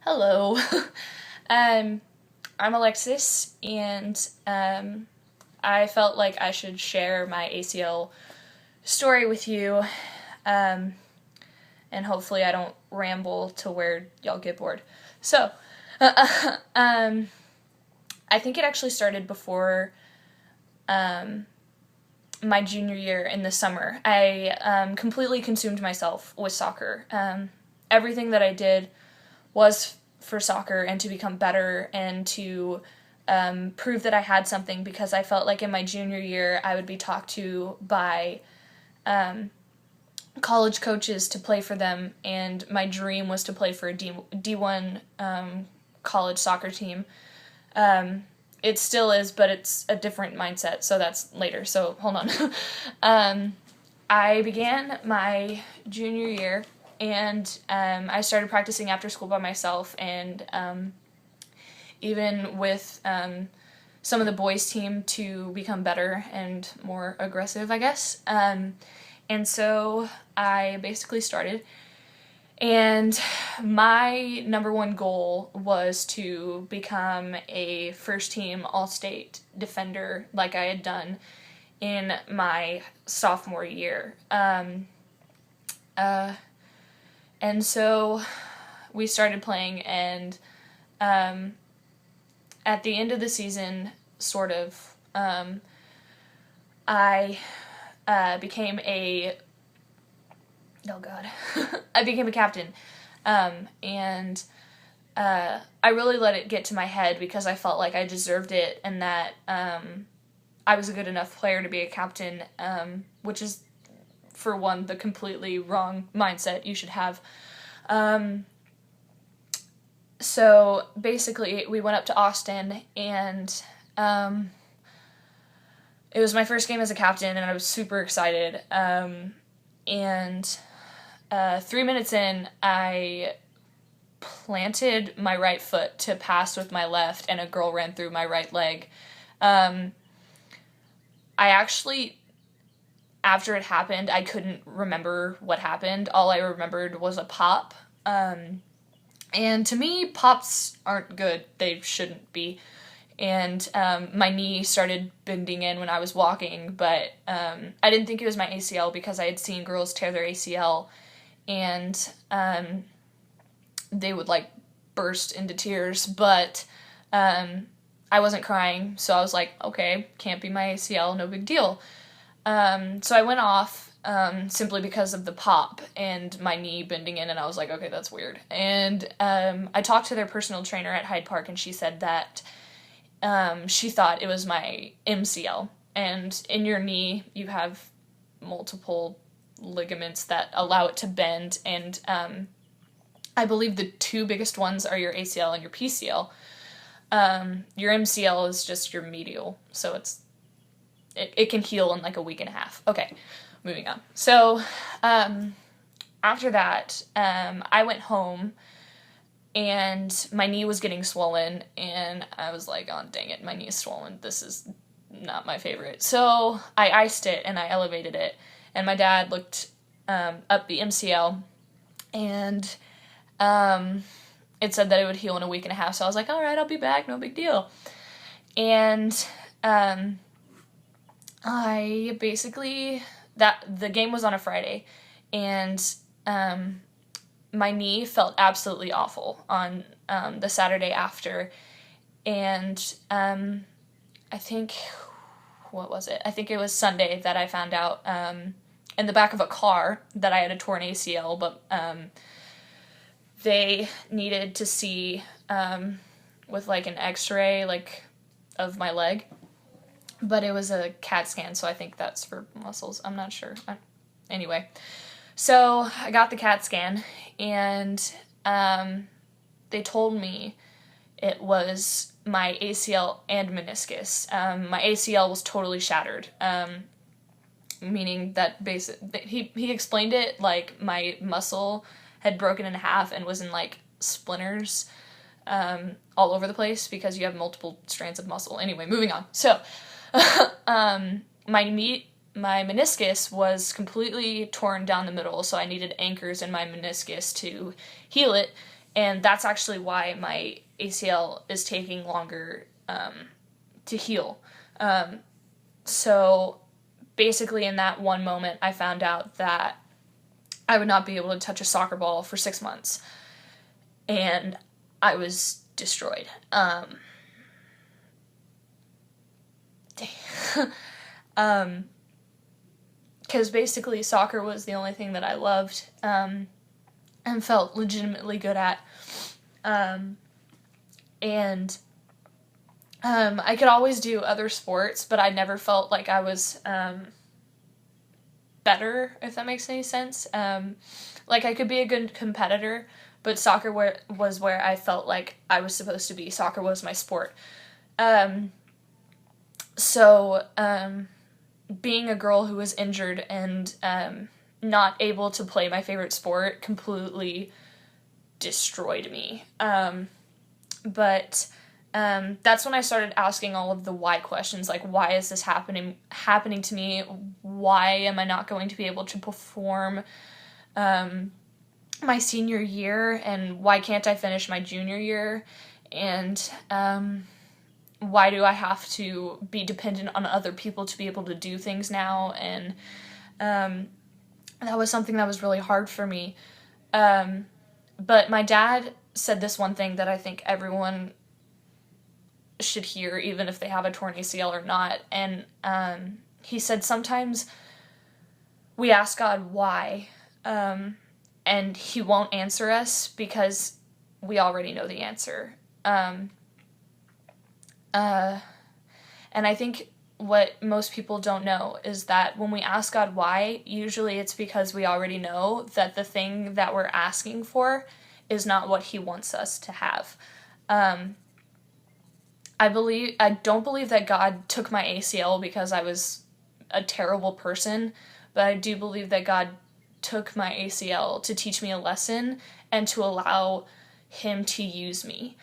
Hello. um, I'm Alexis, and I felt like I should share my ACL story with you, um, and hopefully I don't ramble to where y'all get bored. So, um, I think it actually started before my junior year in the summer. I completely consumed myself with soccer. Everything that I did was for soccer and to become better and to prove that I had something, because I felt like in my junior year I would be talked to by college coaches to play for them, and my dream was to play for a D1 college soccer team. It still is, but it's a different mindset, so that's later, so hold on. I began my junior year, and I started practicing after school by myself, and even with some of the boys' team to become better and more aggressive, I guess. And so I basically started, and my number one goal was to become a first-team All-State defender like I had done in my sophomore year. And so we started playing, and at the end of the season, sort of, I became a I became a captain, and I really let it get to my head because I felt like I deserved it, and that I was a good enough player to be a captain, which is, for one, the completely wrong mindset you should have. So basically, we went up to Austin, and it was my first game as a captain, and I was super excited. And 3 minutes in, I planted my right foot to pass with my left, and a girl ran through my right leg. I actually, after it happened, I couldn't remember what happened. All I remembered was a pop. And to me, pops aren't good. They shouldn't be. And my knee started bending in when I was walking, but I didn't think it was my ACL because I had seen girls tear their ACL, and they would, like, burst into tears, but I wasn't crying, so I was like, okay, can't be my ACL, no big deal. So I went off simply because of the pop and my knee bending in, and I was like, okay, that's weird. And I talked to their personal trainer at Hyde Park, and she said that she thought it was my MCL. And in your knee, you have multiple ligaments that allow it to bend, and I believe the two biggest ones are your ACL and your PCL. Your MCL is just your medial, so it can heal in like a week and a half. Okay, moving on. So after that, I went home, and my knee was getting swollen, and I was like, oh, dang it, my knee is swollen. This is not my favorite. So I iced it, and I elevated it, and my dad looked up the MCL, and it said that it would heal in a week and a half, so I was like, all right, I'll be back, no big deal. And I basically, the game was on a Friday, and my knee felt absolutely awful on the Saturday after, and I think, what was it? I think it was Sunday that I found out in the back of a car that I had a torn ACL, but they needed to see with like an x-ray like of my leg, but it was a CAT scan, so I think that's for muscles. I'm not sure. Anyway, so I got the CAT scan, and they told me it was my ACL and meniscus. My ACL was totally shattered, meaning that he explained it like my muscle had broken in half and was in like splinters all over the place because you have multiple strands of muscle. Anyway, moving on. So my meniscus was completely torn down the middle, so I needed anchors in my meniscus to heal it, And that's actually why my ACL is taking longer to heal. So basically in that one moment, I found out that I would not be able to touch a soccer ball for 6 months. And I was destroyed. Because basically soccer was the only thing that I loved and felt legitimately good at. And I could always do other sports, but I never felt like I was better, if that makes any sense. Like, I could be a good competitor, but soccer was where I felt like I was supposed to be. Soccer was my sport. So being a girl who was injured and not able to play my favorite sport completely destroyed me. But that's when I started asking all of the why questions, like, why is this happening to me? Why am I not going to be able to perform my senior year, and why can't I finish my junior year? And why do I have to be dependent on other people to be able to do things now? And that was something that was really hard for me. But my dad said this one thing that I think everyone should hear, even if they have a torn ACL or not. And he said sometimes we ask God why, and he won't answer us because we already know the answer. And I think what most people don't know is that when we ask God why, usually it's because we already know that the thing that we're asking for is not what he wants us to have. I don't believe that God took my ACL because I was a terrible person, but I do believe that God took my ACL to teach me a lesson and to allow him to use me,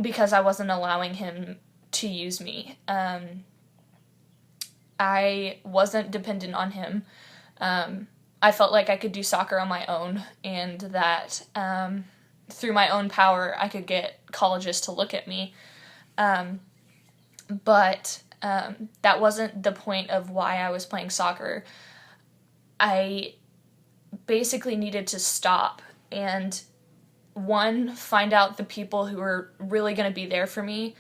because I wasn't allowing him to use me. I wasn't dependent on him. I felt like I could do soccer on my own, and that through my own power I could get colleges to look at me. But that wasn't the point of why I was playing soccer. I basically needed to stop and, one, find out the people who were really going to be there for me,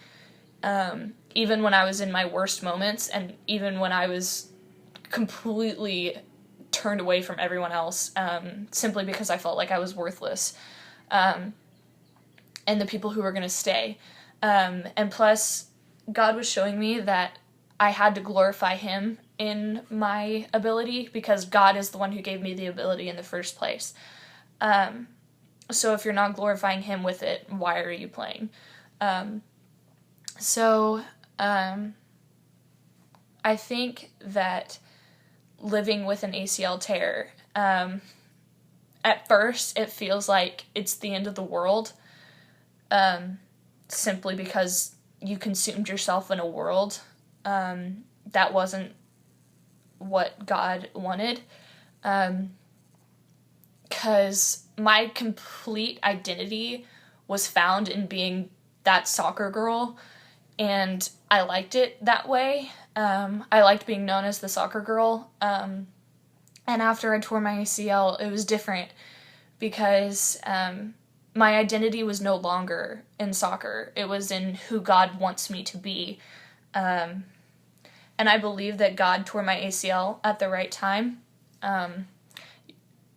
even when I was in my worst moments, and even when I was completely turned away from everyone else, simply because I felt like I was worthless, and the people who were going to stay. And plus, God was showing me that I had to glorify him in my ability, because God is the one who gave me the ability in the first place. So if you're not glorifying him with it, why are you playing? So I think that living with an ACL tear, at first it feels like it's the end of the world, simply because you consumed yourself in a world that wasn't what God wanted. Because my complete identity was found in being that soccer girl, and I liked it that way. I liked being known as the soccer girl. And after I tore my ACL, it was different, because my identity was no longer in soccer. It was in who God wants me to be. And I believe that God tore my ACL at the right time.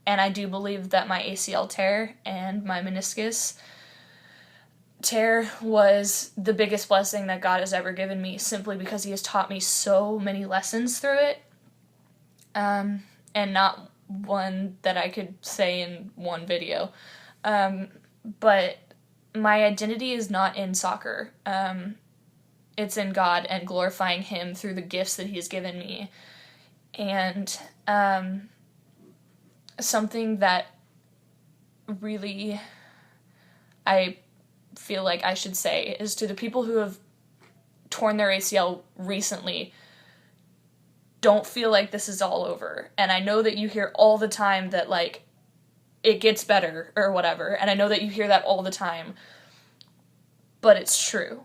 And I do believe that my ACL tear and my meniscus tear was the biggest blessing that God has ever given me, simply because he has taught me so many lessons through it. And not one that I could say in one video. But my identity is not in soccer. It's in God and glorifying him through the gifts that he has given me. And something that really I feel like I should say is, to the people who have torn their ACL recently, don't feel like this is all over. And I know that you hear all the time that, like, it gets better or whatever. And I know that you hear that all the time, but it's true.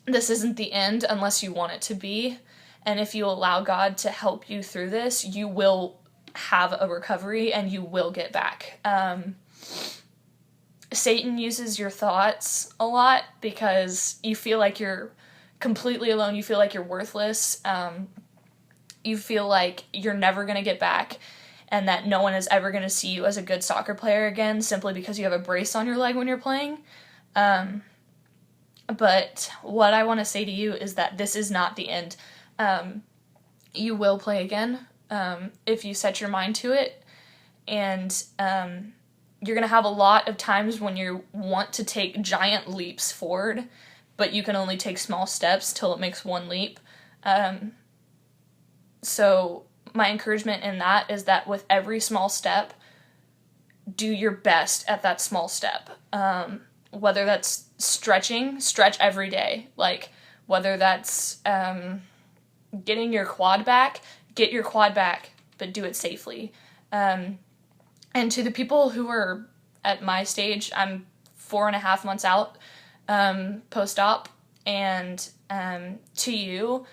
This isn't the end unless you want it to be. And if you allow God to help you through this, you will have a recovery and you will get back. Satan uses your thoughts a lot because you feel like you're completely alone. You feel like you're worthless. You feel like you're never going to get back and that no one is ever going to see you as a good soccer player again simply because you have a brace on your leg when you're playing. But what I want to say to you is that this is not the end. You will play again if you set your mind to it. And you're going to have a lot of times when you want to take giant leaps forward, but you can only take small steps till it makes one leap. So my encouragement in that is that with every small step, do your best at that small step. Whether that's stretch every day. Like, whether that's getting your quad back, get your quad back, but do it safely. And to the people who are at my stage, I'm 4.5 months out post-op, and to you,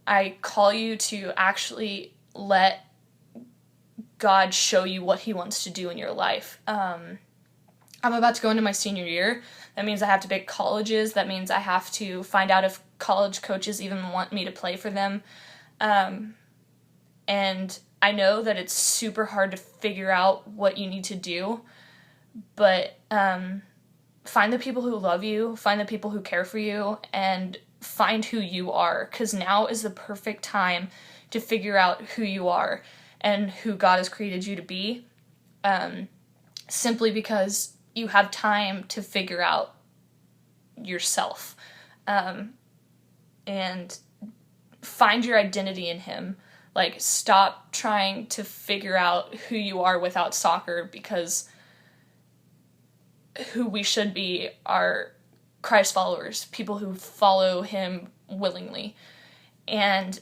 I call you to actually let God show you what he wants to do in your life. I'm about to go into my senior year. That means I have to pick colleges. That means I have to find out if college coaches even want me to play for them. And I know that it's super hard to figure out what you need to do, but find the people who love you, find the people who care for you, and find who you are, because now is the perfect time to figure out who you are and who God has created you to be, simply because you have time to figure out yourself, and find your identity in him. Like, stop trying to figure out who you are without soccer, because who we should be are Christ followers, people who follow him willingly. And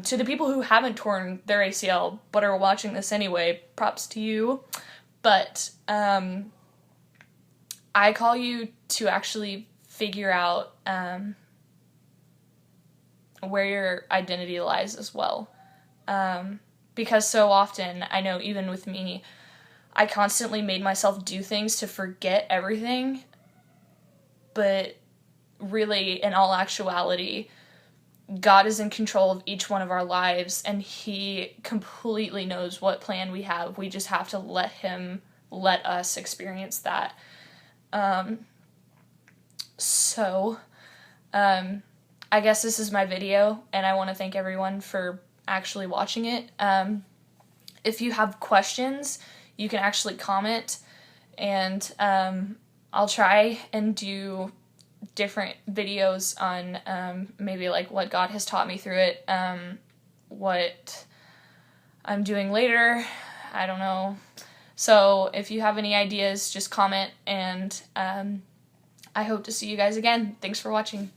to the people who haven't torn their ACL but are watching this anyway, props to you. But I call you to actually figure out where your identity lies as well. Because so often, I know even with me, I constantly made myself do things to forget everything, but really, in all actuality, God is in control of each one of our lives, and he completely knows what plan we have. We just have to let us experience that. I guess this is my video, and I want to thank everyone for actually watching it. If you have questions, you can actually comment, and I'll try and do different videos on maybe like what God has taught me through it, what I'm doing later, I don't know. So if you have any ideas, just comment, and I hope to see you guys again. Thanks for watching.